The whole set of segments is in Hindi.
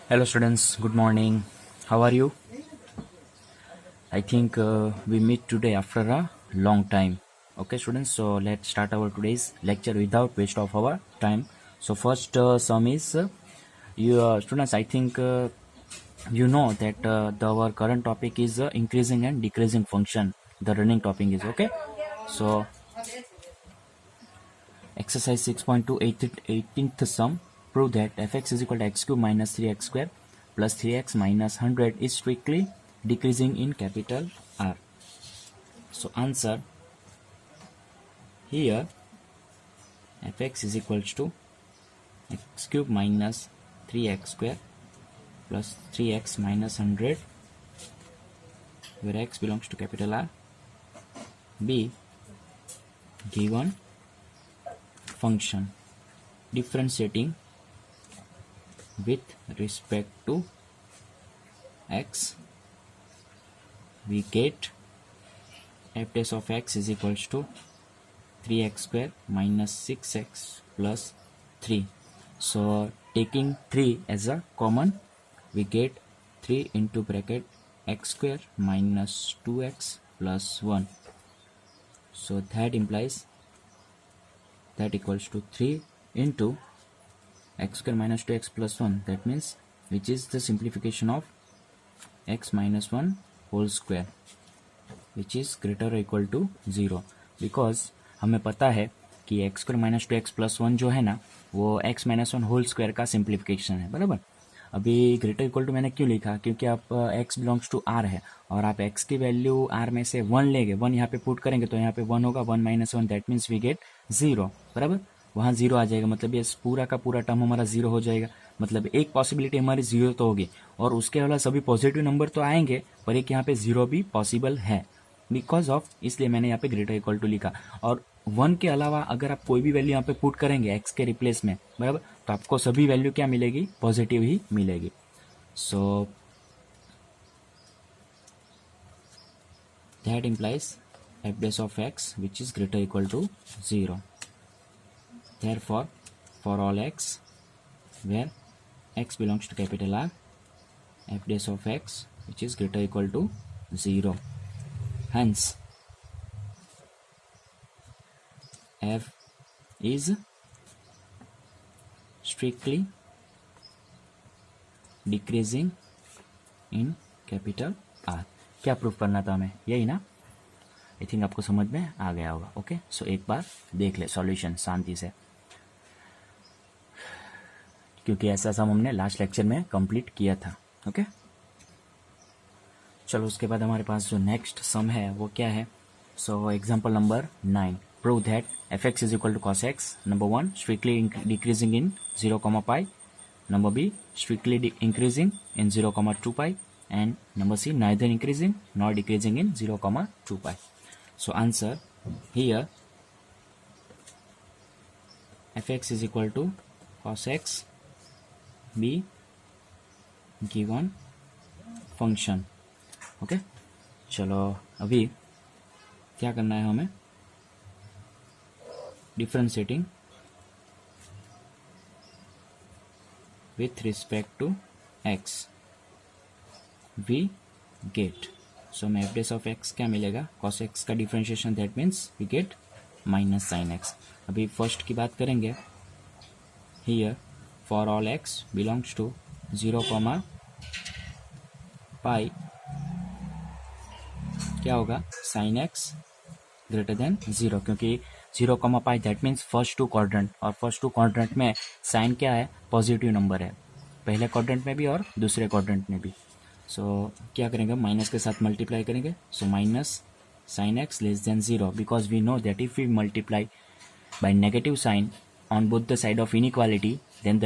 Hello students, good morning. How are you? I think we meet today after a long time. Okay students, so let's start our today's lecture without waste of our time. So first sum is you students, I think you know that our current topic is increasing and decreasing function. The running topic is okay. So exercise 6.2 18th sum, prove that fx is equal to x cube minus 3x square plus 3x minus 100 is strictly decreasing in capital R. So answer here, fx is equals to x cube minus 3x square plus 3x minus 100, where x belongs to capital R. B, given function differentiating with respect to x, we get f dash of x is equals to 3x square minus 6x plus 3. So taking 3 as a common, we get 3 into bracket x square minus 2x plus 1. So that implies that equals to 3 into x square minus 2x plus 1. That means which is the simplification of x minus 1 whole square, which is greater or equal to 0. Because हमें पता है कि x square minus 2x plus 1 जो है ना, वो x माइनस 1 होल स्क्वायर का सिंप्लीफिकेशन है, बराबर. अभी ग्रेटर इक्वल टू मैंने क्यों लिखा, क्योंकि आप x बिलोंग्स टू r है और आप x की वैल्यू r में से 1 लेंगे, 1 यहाँ पे पुट करेंगे तो यहाँ पे 1 होगा, 1 minus 1 that means we get 0, बराबर. वहाँ 0 आ जाएगा, मतलब ये पूरा का पूरा टर्म हमारा 0 हो जाएगा. मतलब एक पॉसिबिलिटी हमारी 0 तो होगी और उसके अलावा सभी पॉजिटिव नंबर तो आएंगे, पर एक यहाँ पे 0 भी पॉसिबल है बिकॉज ऑफ, इसलिए मैंने यहाँ पे ग्रेटर इक्वल टू लिखा. और 1 के अलावा अगर आप कोई भी वैल्यू यहाँ पे पुट करेंगे x के रिप्लेस में, बराबर, तो आपको सभी वैल्यू क्या मिलेगी, पॉजिटिव ही मिलेगी. सो that implies f dash of x which is greater equal to 0. Therefore, for all x where x belongs to capital R, f dash of x which is greater equal to 0. Hence, f is strictly decreasing in capital R. क्या प्रूफ करना था हमें, यही ना. आई थिंक आपको समझ में आ गया होगा. ओके, सो एक बार देख ले सॉल्यूशन शांति से, क्योंकि ऐसा सम हमने लास्ट लेक्चर में कंप्लीट किया था. ओके, चलो उसके बाद हमारे पास जो नेक्स्ट सम है वो क्या है. So example number 9, prove that F x is equal to cos x. Number 1, strictly decreasing in 0, pi. Number b, strictly increasing in 0, 2 pi. And number c, neither increasing nor decreasing in 0, 2 pi. So answer here, fx is equal to cos x, b given function. Okay, चलो अभी क्या करना है हमें, differentiating with respect to x we get. So हमें एफ डेस ऑफ एक्स क्या मिलेगा, कॉस एक्स का डिफ्रेंशिएशन, that means we get minus sine X. अभी फर्स्ट की बात करेंगे. Here for all x belongs to 0, pi, क्या होगा, साइन एक्स ग्रेटर देन 0, क्योंकि 0, pi that means first two quadrant, और फर्स्ट टू क्वाड्रेंट में साइन क्या है, पॉजिटिव नंबर है, पहले क्वाड्रेंट में भी और दूसरे क्वाड्रेंट में भी. सो क्या करेंगे, माइनस के साथ मल्टीप्लाई करेंगे. So minus sine x less than 0, because we know that if we multiply by negative sign on both the side of inequality, then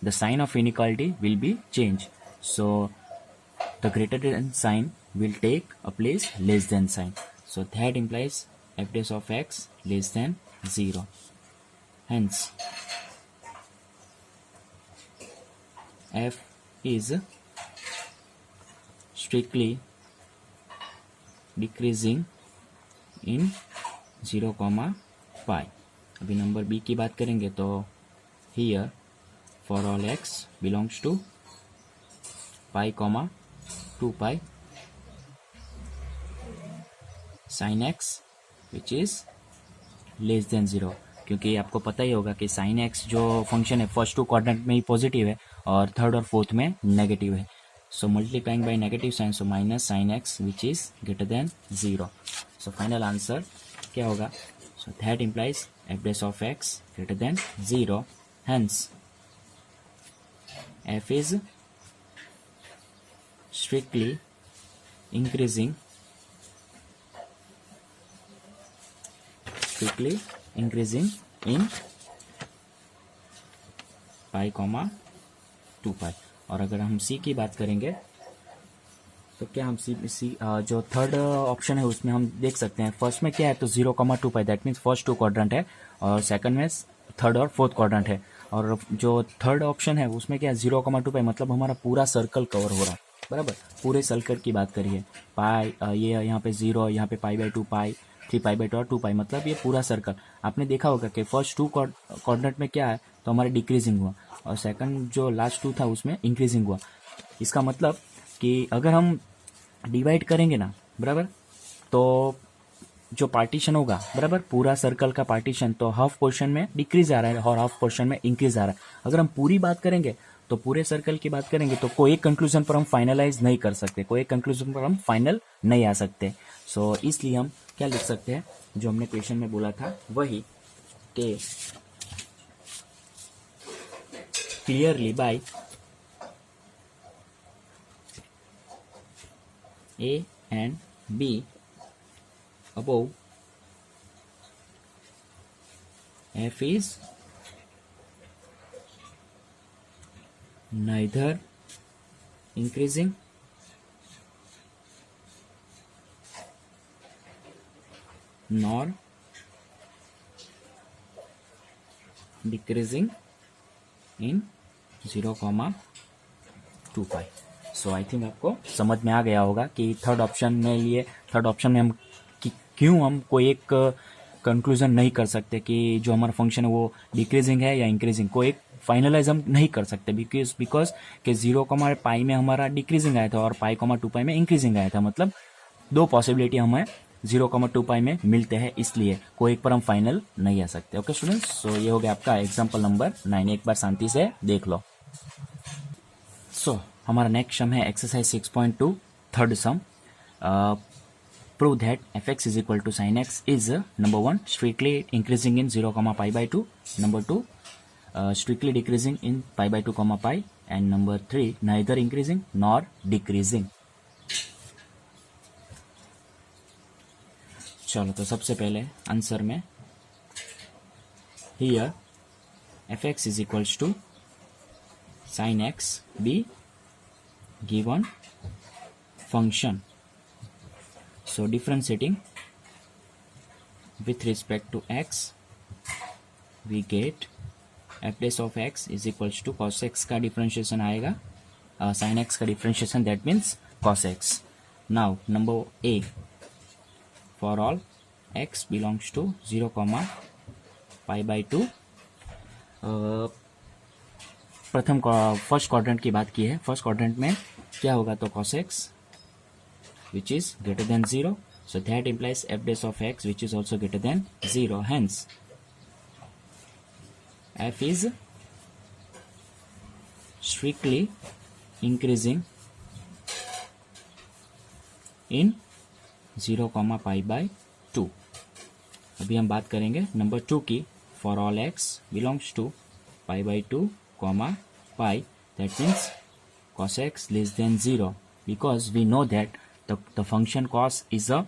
the sign of inequality will be changed. So the greater than sign will take a place less than sign. So that implies f dash of x less than 0. Hence f is strictly decreasing in 0, pi. अभी नंबर बी की बात करेंगे तो here for all x belongs to pi comma 2 pi sine x which is less than 0, क्योंकि आपको पता ही होगा कि साइन एक्स जो फंक्शन है फर्स्ट 2 क्वाड्रेंट में ही पॉजिटिव है और थर्ड और फोर्थ में नेगेटिव है. So multiplying by negative sine, so minus sine x which is greater than 0. So final answer क्या होगा? So that implies F dash of X greater than 0, hence f is strictly increasing in pi comma 2 pi. और अगर हम c की बात करेंगे तो क्या हम सी जो थर्ड ऑप्शन है उसमें हम देख सकते हैं फर्स्ट में क्या है तो 0,2 पाई, दैट मीन्स फर्स्ट 2 क्वाड्रेंट है और सेकंड में थर्ड और फोर्थ क्वाड्रेंट है. और जो थर्ड ऑप्शन है उसमें क्या है 0,2 पाई, मतलब हमारा पूरा सर्कल कवर हो रहा है. बराबर, पूरे सर्कल की बात करिए. पाई ये यहाँ पे 0, यहाँ पे pi by 2 pi, 3 pi by 2 और 2 पाई, मतलब ये पूरा सर्कल. आपने देखा होगा कि फर्स्ट 2 क्वाड्रेंट में क्या है तो हमारा डिक्रीजिंग हुआ और सेकंड जो लास्ट 2 था उसमें इंक्रीजिंग हुआ. इसका मतलब कि अगर हम डिवाइड करेंगे ना, बराबर, तो जो पार्टीशन होगा, बराबर, पूरा सर्कल का पार्टीशन, तो हाफ पोर्शन में डिक्रीज आ रहा है और हाफ पोर्शन में इंक्रीज आ रहा है. अगर हम पूरी बात करेंगे तो पूरे सर्कल की बात करेंगे तो कोई कंक्लूजन पर हम फाइनलाइज नहीं कर सकते, कोई कंक्लूजन पर हम फाइनल नहीं आ सकते. सो इसलिए हम क्या लिख सकते हैं, जो हमने क्वेश्चन में बोला था वही, कि clearly by A and B above, f is neither increasing nor decreasing in 0,2 pi. So I think आपको समझ में आ गया होगा कि थर्ड ऑप्शन में हम क्यों हम कोई एक कंक्लूजन नहीं कर सकते कि जो हमारा फंक्शन है वो डिक्रीजिंग है या इंक्रीजिंग, कोई एक फाइनलाइज हम नहीं कर सकते बिकॉज कि 0, पाई में हमारा डिक्रीजिंग आया था और पाई 2 पाई में इंक्रीजिंग आया था. मतलब दो पॉसिबिलिटी हमें 0,2 पाई में मिलते हैं, इसलिए कोई एक पर हम फाइनल नहीं आ सकते. ओके स्टूडेंट्स, सो ये हो गया आपका एग्जाम्पल नंबर 9. एक बार शांति से देख लो. सो हमारा नेक्स्ट सम है exercise 6.2 third some. Prove that fx is equal to sin x is number 1 strictly increasing in 0, pi by 2, number 2 strictly decreasing in pi by 2, pi, and number 3 neither increasing nor decreasing. चलो तो सबसे पहले आंसर में here fx is equals to sin x be given function. So differentiating with respect to x, we get f dash of x is equals to cos x का differentiation आएगा, sin x का differentiation, that means cos x. Now number A, for all x belongs to 0, pi by 2. प्रथम फर्स्ट क्वाड्रेंट की बात की है. फर्स्ट क्वाड्रेंट में क्या होगा तो cos x which is greater than 0, so that implies f dash of x which is also greater than 0, hence f is strictly increasing in 0, pi by 2. अभी हम बात करेंगे नंबर 2 की. for all x belongs to pi by 2, pi, that means cos x less than 0, because we know that the function cos is a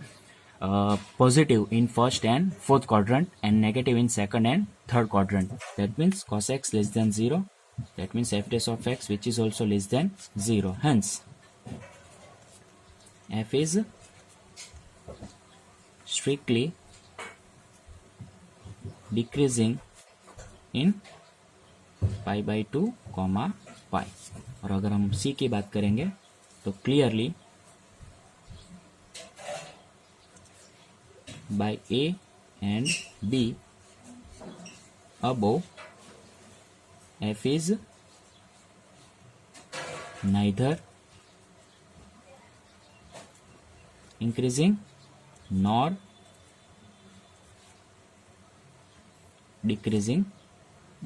positive in first and fourth quadrant and negative in second and third quadrant. That means cos x less than 0, that means f dash of x which is also less than 0, hence f is strictly decreasing in pi by 2, pi. और अगर हम c की बात करेंगे तो clearly by A and B above, f is neither increasing nor decreasing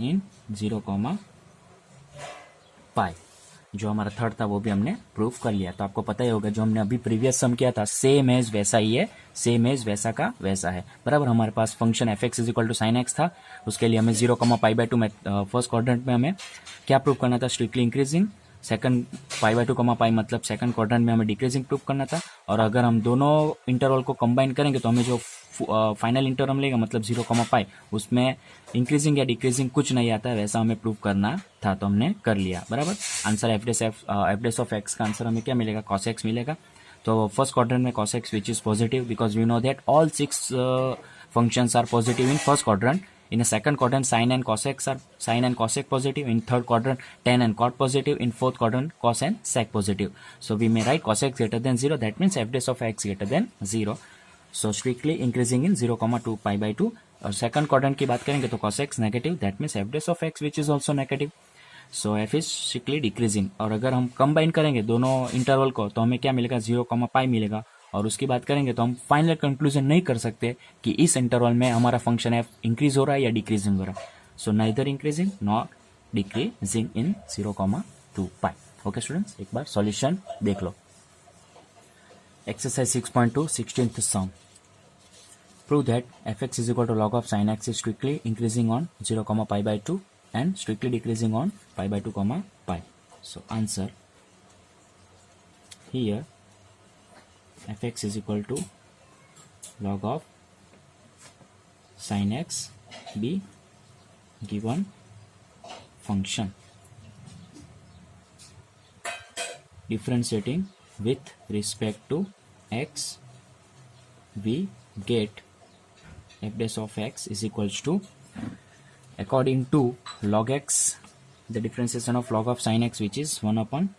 in 0, पाई। जो हमारा थर्ड था वो भी हमने प्रूफ कर लिया। तो आपको पता ही होगा जो हमने अभी प्रीवियस सम किया था सेम एज वैसा ही है, सेम एज वैसा का वैसा है, बराबर। हमारे पास function F x is equal to sine X था, उसके लिए हमें 0, π/2 में फर्स्ट क्वाड्रेंट में हमें क्या प्रूव करना था, स्ट्रिक्टली इंक्रीजिंग। सेकंड π/2, π मतलब सेकंड क्वाड्रेंट में हमें डिक्रीजिंग प्रूव करना था। और अगर हम दोनों इंटरवल को कंबाइन करेंगे तो हमें जो फाइनल इंटरवल लेगा मतलब 0, उसमें इंक्रीजिंग या डिक्रीजिंग कुछ नहीं आता है, वैसा हमें प्रूव करना था, तो हमने कर लिया, बराबर। Answer F dash of x का आंसर हमें क्या मिलेगा, कॉस एक्स मिलेगा। तो फर्स्ट क्वाड्रेंट में cos x which is positive because we know that all 6 functions are positive in first quadrant. In a second quadrant sin and cos x positive. In third quadrant tan and cot positive. In fourth quadrant cos and sec positive. So we may write cos x greater than 0. That means f dash of x greater than 0. So strictly increasing in 0, 2, π/2. और second quadrant की बात करेंगे तो cos x negative. That means f dash of x which is also negative. So F is strictly decreasing. और अगर हम कंबाइन करेंगे दोनों इंटरवल को तो हमें क्या मिलेगा, 0, π मिलेगा। और उसकी बात करेंगे तो हम फाइनल कंक्लूजन नहीं कर सकते कि इस इंटरवल में हमारा फंक्शन एफ इंक्रीज हो रहा है या डिक्रीजिंग हो रहा है। So neither increasing not decreasing in 0, 2, π। Okay students, एक बार सॉल्यूशन देख लो। एक्सरसाइज 6.2 16th सम। Prove that F x is equal to log of sin x is strictly increasing on 0, π/2 and strictly decreasing on π/2, π. So answer here fx is equal to log of sin x be given function. Differentiating with respect to x, we get f dash of x is equals to, according to log x, the differentiation of log of sin x which is 1 upon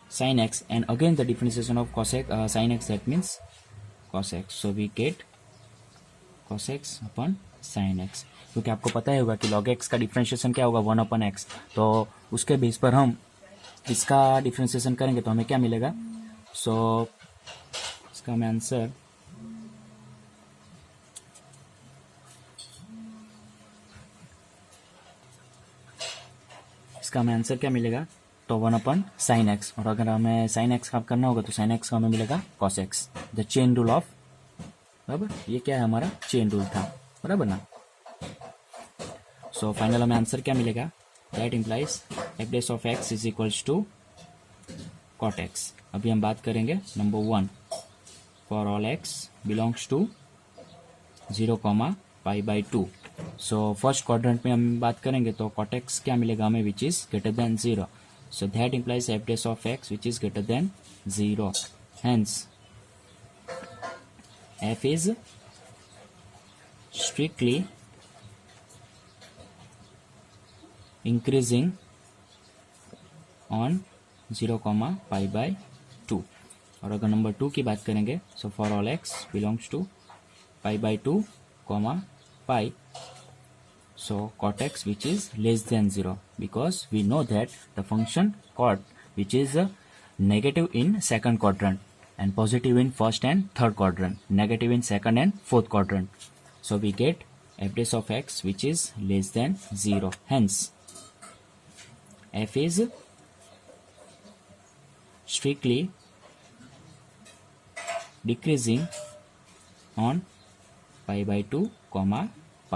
sin x, and again the differentiation of cos x, sin x, that means cos x. So we get cos x upon sin x। क्योंकि आपको पता ही होगा कि log x का डिफरेंशिएशन क्या होगा, 1 upon x। तो उसके बेस पर हम इसका डिफरेंशिएशन करेंगे तो हमें क्या मिलेगा। सो इसका हमें आंसर क्या मिलेगा, तो 1 upon sin x। और अगर हमें sin x का करना होगा तो sin x का हमें मिलेगा cos x। The chain rule of, बराबर, ये क्या है हमारा चेन रूल था, बराबर ना। सो फाइनल हमें आंसर क्या मिलेगा, that implies F dash of x is equals to cot x। अभी हम बात करेंगे number 1, for all x belongs to 0, π/2। So first quadrant में हम बात करेंगे तो cot x क्या मिलेगा हमें, विच is greater than 0। So that implies F dash of x which is greater than 0। Hence f is strictly increasing on 0, π/2। और अगर नंबर 2 की बात करेंगे, so for all x belongs to π/2, π, so cot x which is less than 0, because we know that the function cot which is negative in second quadrant and positive in first and third quadrant, negative in second and fourth quadrant. So we get f dash of x which is less than 0. Hence f is strictly decreasing on π/2, π।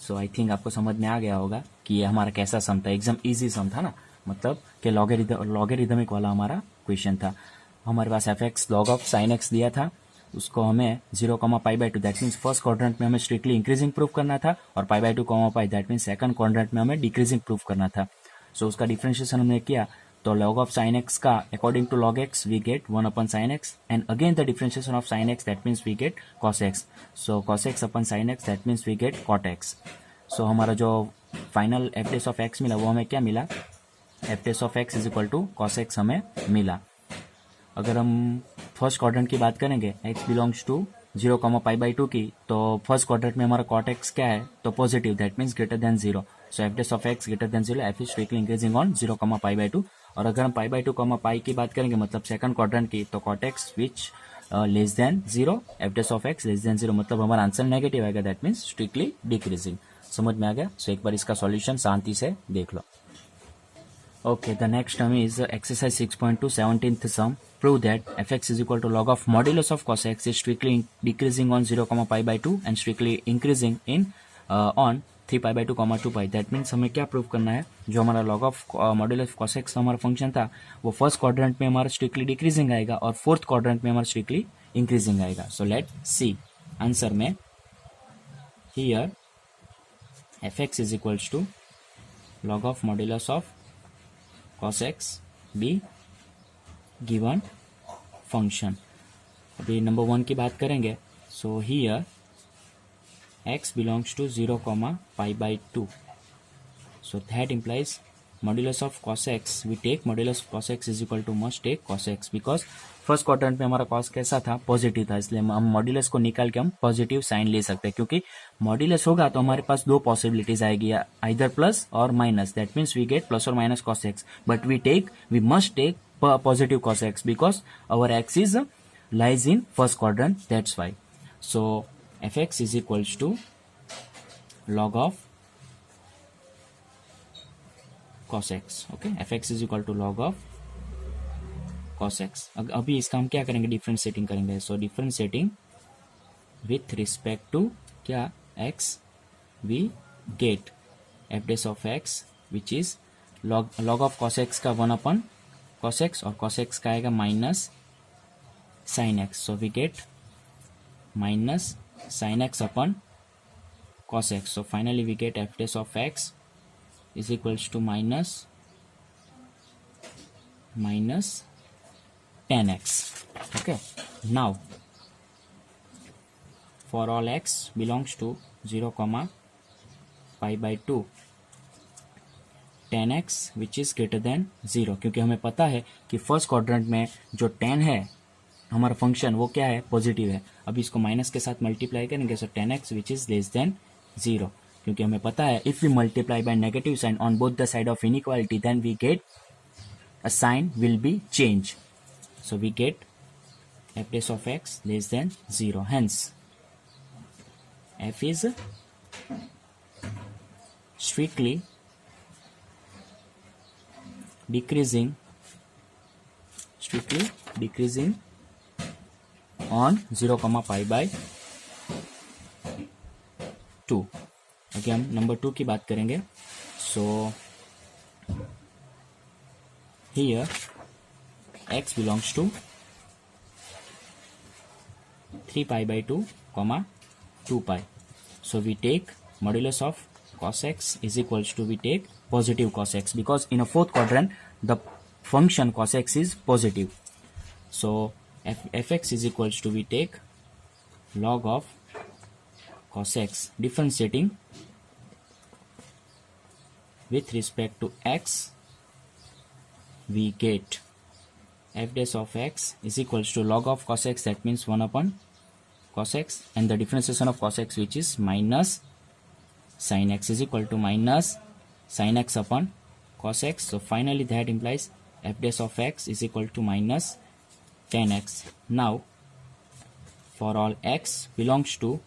So I think आपको समझ में आ गया होगा कि ये हमारा कैसा सम था, एकदम इजी सम था ना, मतलब कि लॉगरिदमिक वाला हमारा क्वेश्चन था। हमारे पास F X log of sine X दिया था, उसको हमें 0, π/2 दैट मीन्स फर्स्ट क्वाड्रेंट में हमें स्ट्रिक्टली इंक्रीजिंग प्रूफ करना था, और π/2, π दैट मीन्स सेकंड क्वाड्रेंट में हमें डिक्रीजिंग प्रूफ करना था। सो उसका डिफरेंशिएशन हमने किया, तो log of sin x का according to log x we get 1 upon sin x, and again the differentiation of sin x that means we get cos x. So cos x upon sin x that means we get cot x. So हमारा जो final f dash of x मिला वो हमें क्या मिला, f dash of x is equal to cos x हमें मिला। अगर हम फर्स्ट क्वाड्रेंट की बात करेंगे, x बिलोंग्स टू 0, π/2 की, तो फर्स्ट क्वाड्रेंट में हमारा cot x क्या है, तो positive, that means greater than 0। So f dash of x greater than 0, f is strictly increasing on 0, π/2। और अगर हम पाई बाई 2 कॉमा पाई की बात करेंगे मतलब सेकंड क्वाड्रेंट की, तो cot x which less than 0, f dash of x less than 0, मतलब हमारा आंसर नेगेटिव आएगा, दैट मीन्स स्ट्रिक्टली डिक्रीजिंग। समझ में आ गया? सो एक बार इसका सॉल्यूशन शांति से देख लो। Okay, the next term is exercise 6.2 17th sum. Prove that fx is equal to log of modulus of cos x is strictly decreasing on 0, pi by 2 and strictly increasing in on 3 pi by 2, 2 pi. That means हमें क्या प्रूव करना है, जो हमारा log of modulus of cos x हमारा फंक्शन था वो फर्स्ट क्वाड्रेंट में हमारा स्ट्रिक्टली डिक्रीजिंग आएगा और फोर्थ क्वाड्रेंट में हमारा स्ट्रिक्टली इंक्रीजिंग आएगा। सो लेट सी आंसर में here fx is equals to log of modulus of cos x be given function। अभी नंबर 1 की बात करेंगे। So here x belongs to 0, pi by 2, so that implies modulus of cos x, we take modulus of cos x is equal to must take cos x, because first quadrant में हमारा cos कैसा था, पॉजिटिव था, इसलिए हम मॉड्यूलस को निकाल के हम पॉजिटिव साइन ले सकते हैं, क्योंकि मॉड्यूलस होगा तो हमारे पास दो पॉसिबिलिटीज आएगी, आइदर प्लस और minus, that means we get plus और minus cos x, but we must take positive cos x because our x is lies in first quadrant, that's why. So fx is equals to log of cos x, okay, fx is equal to log of cos x। अभी इसका हम क्या करेंगे, डिफरेंशिएटिंग करेंगे। So differentiating with respect to क्या, x, we get f dash of x which is log of cos x का 1 अपन cos x, और cos x का आएगा minus sin x, so we get minus sin x upon cos x, so finally we get f dash of x is equals to minus tan x, okay। Now for all x belongs to 0, pi by 2 tan x which is greater than 0, क्योंकि हमें पता है कि फर्स्ट क्वाड्रेंट में जो tan है हमारा फंक्शन वो क्या है, पॉजिटिव है। अभी इसको माइनस के साथ मल्टीप्लाई करेंगे, so tan x which is less than 0, क्योंकि हमें पता है if we multiply by negative sign on both the side of inequality then we get a sign will be change, so we get f dash of x less than 0, hence f is strictly decreasing on 0, pi by 2। Okay, हम नंबर 2 की बात करेंगे। So here x belongs to 3 pi by 2, 2 pi, so we take modulus of cos x is equals to, we take positive cos x, because in a fourth quadrant the function cos x is positive, so fx is equals to, we take log of cos x, differentiating with respect to x we get f dash of x is equals to log of cos x, that means 1 upon cos x, and the differentiation of cos x which is minus sin x is equal to minus sin x upon cos x, so finally that implies f dash of x is equal to minus tan x। Now for all x belongs to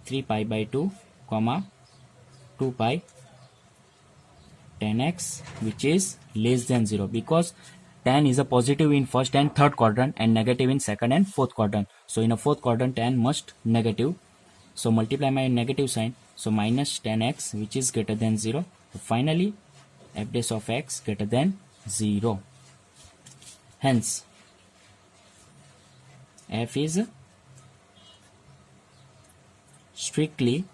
3 pi by 2, 2 pi, tan x which is less than 0, because tan is a positive in first and third quadrant and negative in second and fourth quadrant, so in a fourth quadrant tan must negative, so multiply my negative sign, so minus tan x which is greater than 0, so finally f dash of x greater than 0, hence f is strictly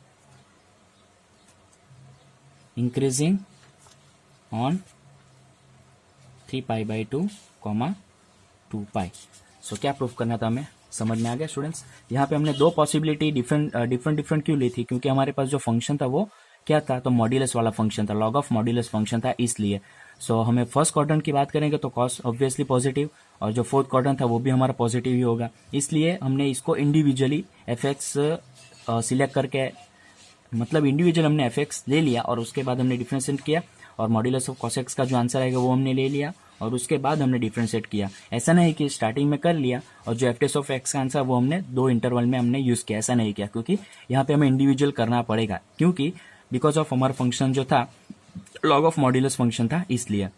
increasing on 3 pi by 2, 2 pi। सो क्या प्रूफ करना था हमें, समझ में आ गया स्टूडेंट्स? यहाँ पे हमने दो पॉसिबिलिटी डिफरेंट क्यों ली थी, क्योंकि हमारे पास जो फंक्शन था वो क्या था, तो मॉड्यूलस वाला फंक्शन था, लॉग ऑफ मॉड्यूलस फंक्शन था, इसलिए सो हमें फर्स्ट क्वाड्रेंट की बात करेंगे तो कॉस ऑब्वियसली पॉजिटिव, और जो फोर्थ क्वाड्रेंट था वो भी हमारा पॉजिटिव ही होगा, इसलिए हमने इसको इंडिविजुअली एफएक्स सिलेक्ट करके, मतलब इंडिविजुअल हमने एफएक्स ले लिया और उसके बाद हमने डिफरेंशिएट किया और मॉड्यूलस ऑफ cos x का जो आंसर आएगा वो हमने ले लिया और उसके बाद हमने डिफरेंशिएट किया। ऐसा नहीं कि स्टार्टिंग में कर लिया और जो एफ टेस्ट ऑफ एक्स का आंसर वो हमने 2 इंटरवल में हमने यूज किया, ऐसा नहीं किया, क्योंकि यहाँ पे हमें इंडिविजुअल करना पड़ेगा, क्योंकि बिकॉज ऑफ हमारा फंक्शन जो था लॉग ऑफ मॉड्यूलस फंक्शन था इसलिए।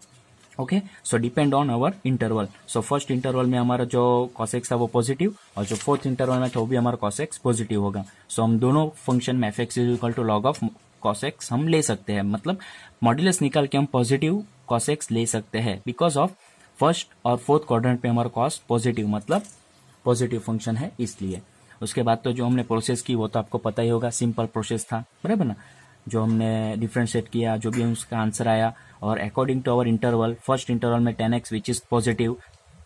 Okay, so depend on our interval. So first interval में हमारा जो cos x था वो पॉजिटिव और जो फोर्थ इंटरवल में था वो भी हमारा cos x पॉजिटिव होगा। सो हम दोनों फंक्शन में f(x) is equal to log of cos x हम ले सकते हैं, मतलब मॉड्यूलस निकाल के हम पॉजिटिव cos x ले सकते हैं बिकॉज ऑफ फर्स्ट और फोर्थ क्वाड्रेंट पे हमारा cos पॉजिटिव, मतलब पॉजिटिव फंक्शन है इसलिए। उसके बाद तो जो हमने प्रोसेस की वो तो आपको पता ही होगा, सिंपल प्रोसेस था, बराबर ना। जो हमने डिफरेंशिएट किया, जो भी उसका आंसर आया, और according to our interval, first interval में 10x विच इज पॉजिटिव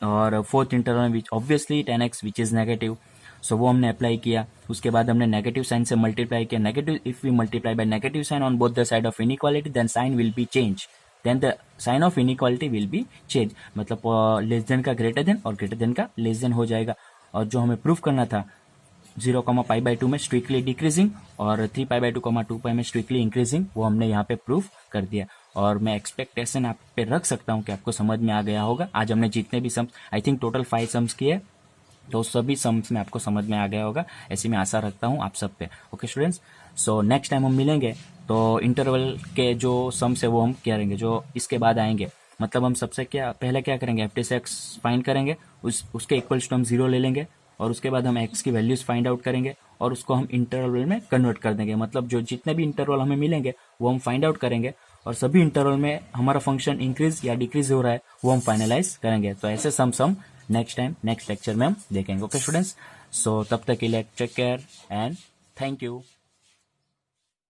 और फोर्थ इंटरवल में obviously 10x which is negative, so वो हमने अप्लाई किया। उसके बाद हमने नेगेटिव साइन से मल्टीप्लाई किया। Negative, if we multiply by negative sign on both the side of inequality then sine will be change, then the sine of inequality will be change, मतलब लेस देन का ग्रेटर देन और ग्रेटर देन का लेस देन हो जाएगा। और जो हमें प्रूफ करना था 0,π/2 में स्ट्रिक्टली डिक्रीजिंग और 3π/2, 2π में स्ट्रिक्टली इंक्रीजिंग, वो हमने यहाँ पे प्रूफ कर दिया। और मैं एक्सपेक्टेशन आप पे रख सकता हूँ कि आपको समझ में आ गया होगा। आज हमने जितने भी sums, I think total 5 sums किए, तो सभी सम्स में आपको समझ में आ गया होगा, ऐसी मैं आशा रखता हूँ आप सब पे। Okay students, so next time हम मिलेंगे तो इंटरवल के जो सम्स है वो हम करेंगे, जो इसके बाद आएंगे। मतलब हम सबसे पहले क्या करेंगे, f(x) फाइंड करेंगे, उसके इक्वल्स टू हम 0 ले लेंगे और उसके बाद हम x की वैल्यूज फाइंड आउट करेंगे और उसको हम इंटरवल में कन्वर्ट कर देंगे। मतलब जो जितने भी इंटरवल हमें मिलेंगे वो हम फाइंड आउट करेंगे और सभी इंटरवल में हमारा फंक्शन इंक्रीज या डिक्रीज हो रहा है वो हम फाइनलाइज करेंगे। तो ऐसे सम नेक्स्ट टाइम नेक्स्ट लेक्चर में हम देखेंगे। ओके स्टूडेंट्स, सो तब तक के लिए take care and thank you.